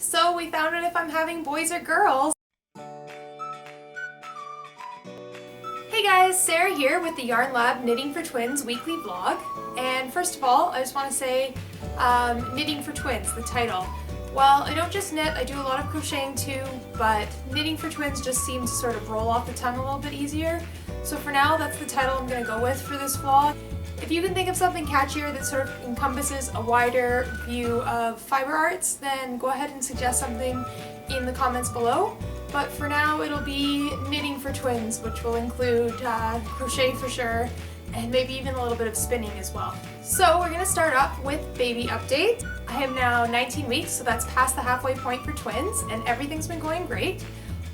So we found out if I'm having boys or girls. Hey guys, Sarah here with the Yarn Lab Knitting for Twins weekly vlog. And first of all, I just want to say Knitting for Twins, the title. Well, I don't just knit, I do a lot of crocheting too, but Knitting for Twins just seems to sort of roll off the tongue a little bit easier. So for now, that's the title I'm going to go with for this vlog. If you can think of something catchier that sort of encompasses a wider view of fiber arts, then go ahead and suggest something in the comments below. But for now, it'll be Knitting for Twins, which will include crochet for sure, and maybe even a little bit of spinning as well. So we're going to start off with baby update. I am now 19 weeks, so that's past the halfway point for twins, and everything's been going great.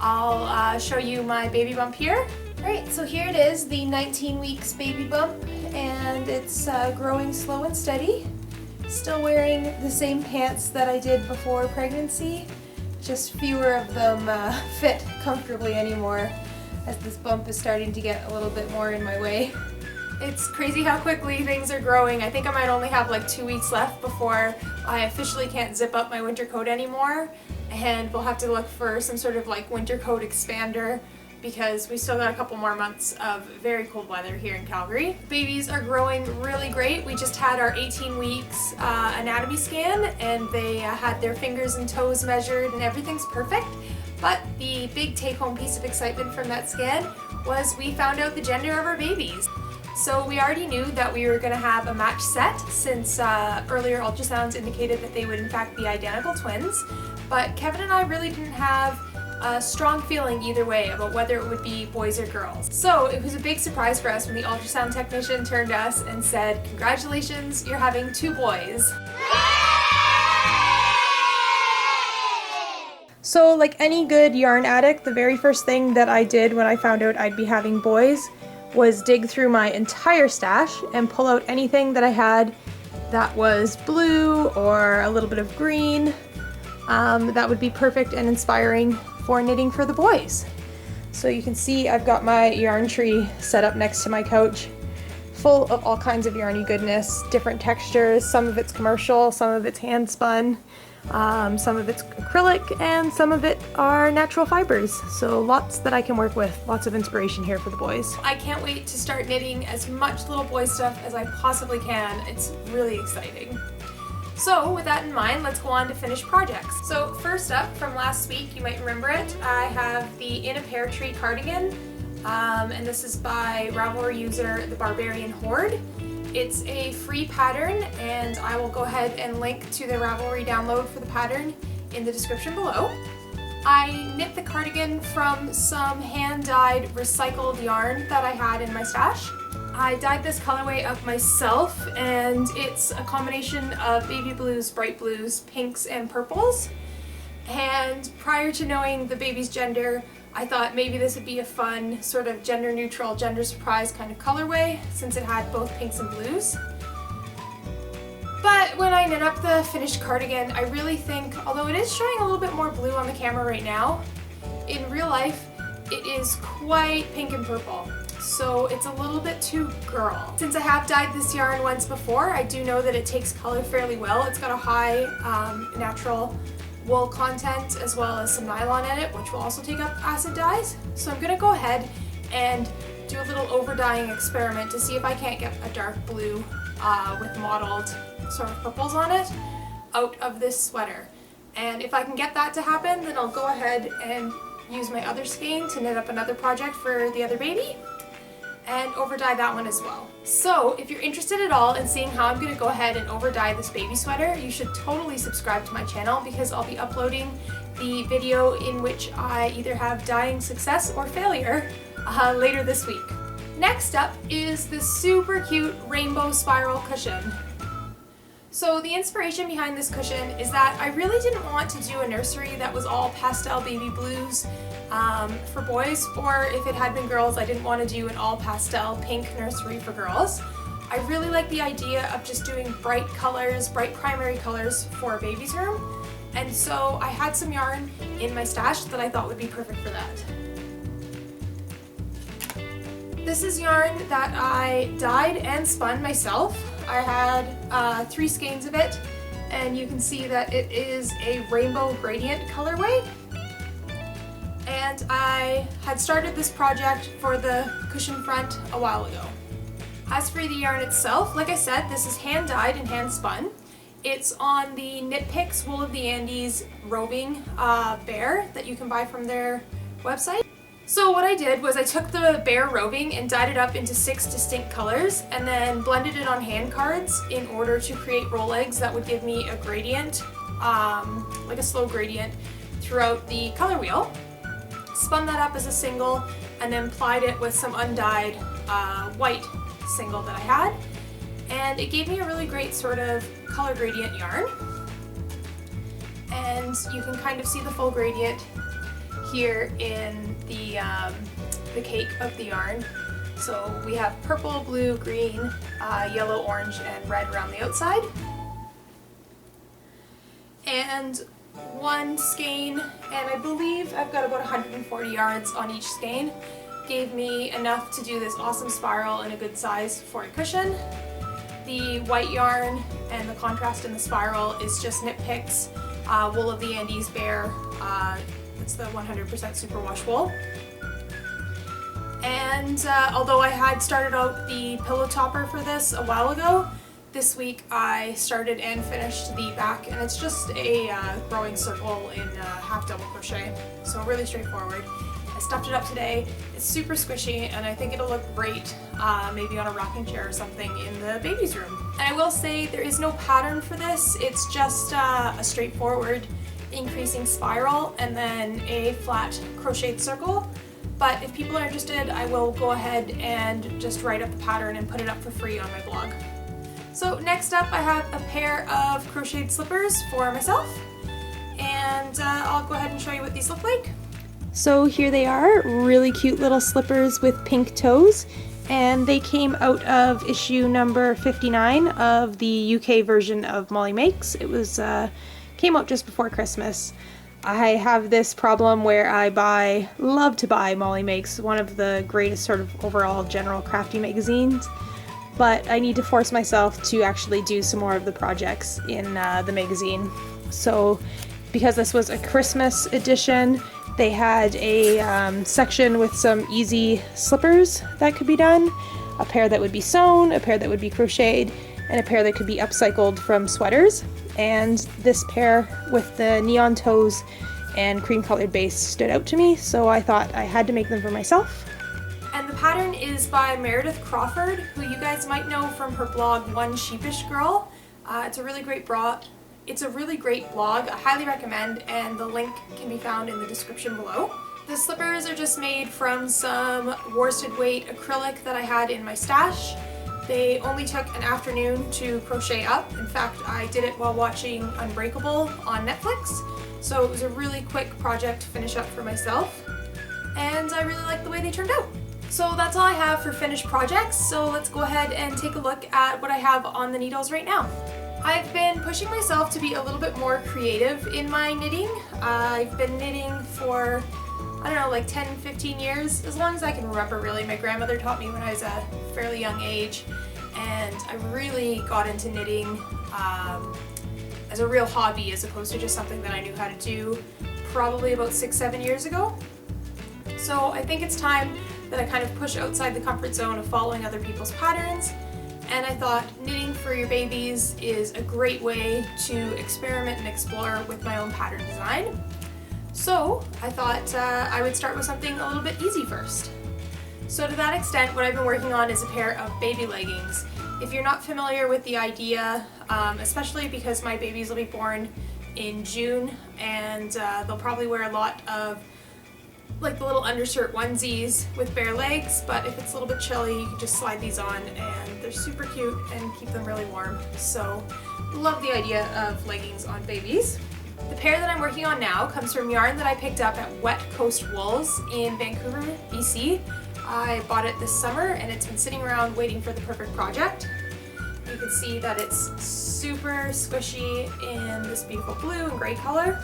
I'll show you my baby bump here. Alright, so here it is, the 19 weeks baby bump, and it's growing slow and steady. Still wearing the same pants that I did before pregnancy, just fewer of them fit comfortably anymore as this bump is starting to get a little bit more in my way. It's crazy how quickly things are growing. I think I might only have like 2 weeks left before I officially can't zip up my winter coat anymore, and we'll have to look for some sort of like winter coat expander because we still got a couple more months of very cold weather here in Calgary. Babies are growing really great. We just had our 18 weeks anatomy scan, and they had their fingers and toes measured and everything's perfect. But the big take-home piece of excitement from that scan was we found out the gender of our babies. So we already knew that we were going to have a match set since earlier ultrasounds indicated that they would in fact be identical twins, but Kevin and I really didn't have a strong feeling either way about whether it would be boys or girls. So it was a big surprise for us when the ultrasound technician turned to us and said, "Congratulations, you're having 2 boys." So like any good yarn addict, the very first thing that I did when I found out I'd be having boys was dig through my entire stash and pull out anything that I had that was blue or a little bit of green that would be perfect and inspiring for knitting for the boys. So you can see I've got my yarn tree set up next to my couch, full of all kinds of yarny goodness, different textures. Some of it's commercial, some of it's hand spun, some of it's acrylic, and some of it are natural fibers. So lots that I can work with, lots of inspiration here for the boys. I can't wait to start knitting as much little boy stuff as I possibly can. It's really exciting. So with that in mind, let's go on to finished projects. So first up from last week, you might remember it, I have the In a Pear Tree cardigan, and this is by Ravelry user The Barbarian Horde. It's a free pattern, and I will go ahead and link to the Ravelry download for the pattern in the description below. I knit the cardigan from some hand-dyed recycled yarn that I had in my stash. I dyed this colorway up myself, and it's a combination of baby blues, bright blues, pinks, and purples. And prior to knowing the baby's gender, I thought maybe this would be a fun sort of gender neutral, gender surprise kind of colorway since it had both pinks and blues. But when I knit up the finished cardigan, I really think, although it is showing a little bit more blue on the camera right now, in real life it is quite pink and purple. So it's a little bit too girl. Since I have dyed this yarn once before, I do know that it takes color fairly well. It's got a high natural wool content as well as some nylon in it, which will also take up acid dyes. So I'm gonna go ahead and do a little over dyeing experiment to see if I can't get a dark blue with mottled sort of purples on it out of this sweater. And if I can get that to happen, then I'll go ahead and use my other skein to knit up another project for the other baby and over dye that one as well. So if you're interested at all in seeing how I'm going to go ahead and over dye this baby sweater, you should totally subscribe to my channel because I'll be uploading the video in which I either have dyeing success or failure later this week. Next up is this super cute rainbow spiral cushion. So the inspiration behind this cushion is that I really didn't want to do a nursery that was all pastel baby blues for boys, or if it had been girls, I didn't want to do an all pastel pink nursery for girls. I really like the idea of just doing bright colors, bright primary colors for a baby's room, and so I had some yarn in my stash that I thought would be perfect for that. This is yarn that I dyed and spun myself. I had 3 skeins of it, and you can see that it is a rainbow gradient colorway. And I had started this project for the cushion front a while ago. As for the yarn itself, like I said, this is hand dyed and hand spun. It's on the Knit Picks Wool of the Andes roving bear that you can buy from their website. So what I did was I took the bear roving and dyed it up into 6 distinct colors and then blended it on hand cards in order to create roll legs that would give me a gradient, like a slow gradient, throughout the color wheel. Spun that up as a single and then plied it with some undyed white single that I had, and it gave me a really great sort of color gradient yarn. And you can kind of see the full gradient here in the cake of the yarn. So we have purple, blue, green, yellow, orange, and red around the outside. And one skein, and I believe I've got about 140 yards on each skein, gave me enough to do this awesome spiral in a good size for a cushion. The white yarn and the contrast in the spiral is just Knit Picks Wool of the Andes Bear. It's the 100% superwash wool. And although I had started out the pillow topper for this a while ago, this week I started and finished the back, and it's just a growing circle in half double crochet, so really straightforward. I stuffed it up today. It's super squishy, and I think it'll look great maybe on a rocking chair or something in the baby's room. And I will say there is no pattern for this. It's just a straightforward increasing spiral and then a flat crocheted circle. But if people are interested, I will go ahead and just write up the pattern and put it up for free on my blog. So next up I have a pair of crocheted slippers for myself, and I'll go ahead and show you what these look like. So here they are, really cute little slippers with pink toes, and they came out of issue number 59 of the UK version of Molly Makes. It was came out just before Christmas. I have this problem where I love to buy Molly Makes, one of the greatest sort of overall general crafty magazines, but I need to force myself to actually do some more of the projects in the magazine. So because this was a Christmas edition, they had a section with some easy slippers that could be done, a pair that would be sewn, a pair that would be crocheted, and a pair that could be upcycled from sweaters. And this pair with the neon toes and cream colored base stood out to me, so I thought I had to make them for myself. And the pattern is by Meredith Crawford, who you guys might know from her blog One Sheepish Girl. It's a really great blog. I highly recommend, and the link can be found in the description below. The slippers are just made from some worsted weight acrylic that I had in my stash. They only took an afternoon to crochet up. In fact, I did it while watching Unbreakable on Netflix, so it was a really quick project to finish up for myself, and I really like the way they turned out. So that's all I have for finished projects, so let's go ahead and take a look at what I have on the needles right now. I've been pushing myself to be a little bit more creative in my knitting. I've been knitting for, I don't know, like 10, 15 years, as long as I can remember really. My grandmother taught me when I was a fairly young age, and I really got into knitting as a real hobby as opposed to just something that I knew how to do probably about 6-7 years ago. So I think it's time that I kind of push outside the comfort zone of following other people's patterns, and I thought knitting for your babies is a great way to experiment and explore with my own pattern design. So I thought I would start with something a little bit easy first. So to that extent, what I've been working on is a pair of baby leggings. If you're not familiar with the idea, especially because my babies will be born in June, and they'll probably wear a lot of like the little undershirt onesies with bare legs, but if it's a little bit chilly, you can just slide these on, and they're super cute and keep them really warm. So love the idea of leggings on babies. The pair that I'm working on now comes from yarn that I picked up at Wet Coast Wools in Vancouver, BC. I bought it this summer, and it's been sitting around waiting for the perfect project. You can see that it's super squishy in this beautiful blue and gray color.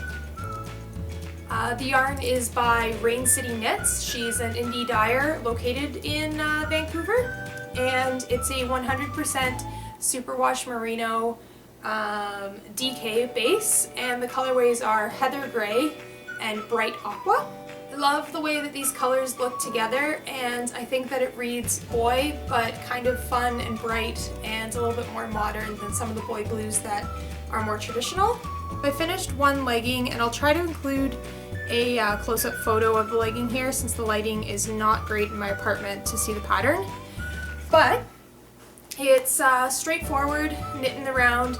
The yarn is by Rain City Knits. She's an indie dyer located in Vancouver, and it's a 100% superwash merino DK base, and the colorways are Heather Gray and Bright Aqua. I love the way that these colors look together, and I think that it reads boy, but kind of fun and bright and a little bit more modern than some of the boy blues that are more traditional. I finished one legging, and I'll try to include a close-up photo of the legging here since the lighting is not great in my apartment to see the pattern. But it's straightforward, knit in the round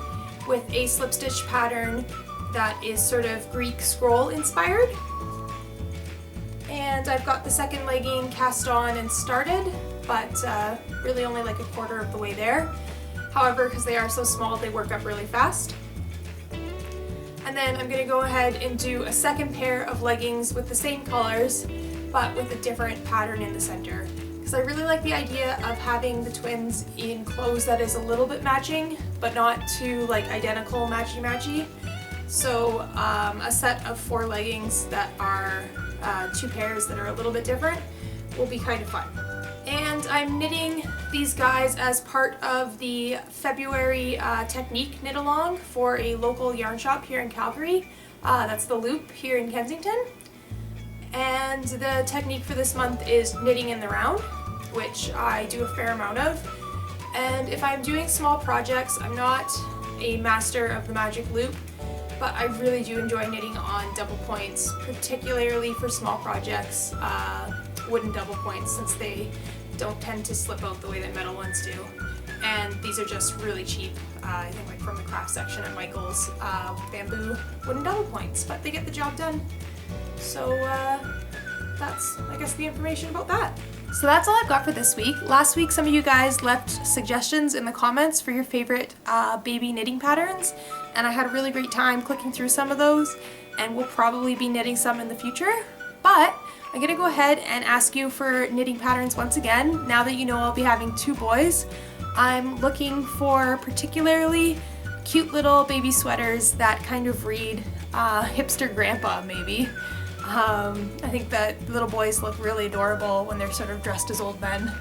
with a slip stitch pattern that is sort of Greek scroll inspired. And I've got the second legging cast on and started, but really only like a quarter of the way there. However, because they are so small, they work up really fast. And then I'm going to go ahead and do a second pair of leggings with the same colors, but with a different pattern in the center. Because I really like the idea of having the twins in clothes that is a little bit matching, but not too like identical matchy-matchy. So a set of 4 leggings that are 2 pairs that are a little bit different will be kind of fun. And I'm knitting these guys as part of the February Technique knit along for a local yarn shop here in Calgary. That's the Loop here in Kensington. And the technique for this month is knitting in the round, which I do a fair amount of. And if I'm doing small projects, I'm not a master of the magic loop, but I really do enjoy knitting on double points, particularly for small projects, wooden double points, since they don't tend to slip out the way that metal ones do. And these are just really cheap, I think like from the craft section at Michael's, bamboo wooden double points, but they get the job done. So that's, I guess, the information about that. So that's all I've got for this week. Last week some of you guys left suggestions in the comments for your favorite baby knitting patterns, and I had a really great time clicking through some of those, and we'll probably be knitting some in the future. But I'm gonna go ahead and ask you for knitting patterns once again. Now that you know I'll be having 2 boys, I'm looking for particularly cute little baby sweaters that kind of read hipster grandpa maybe. I think that little boys look really adorable when they're sort of dressed as old men.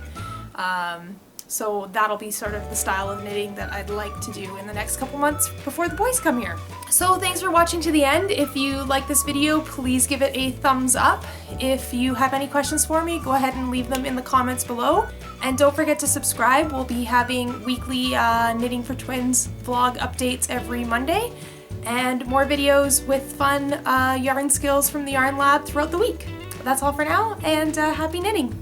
So that'll be sort of the style of knitting that I'd like to do in the next couple months before the boys come here. So thanks for watching to the end. If you like this video, please give it a thumbs up. If you have any questions for me, go ahead and leave them in the comments below. And don't forget to subscribe. We'll be having weekly Knitting for Twins vlog updates every Monday, and more videos with fun yarn skills from the Yarn Lab throughout the week. That's all for now, and happy knitting!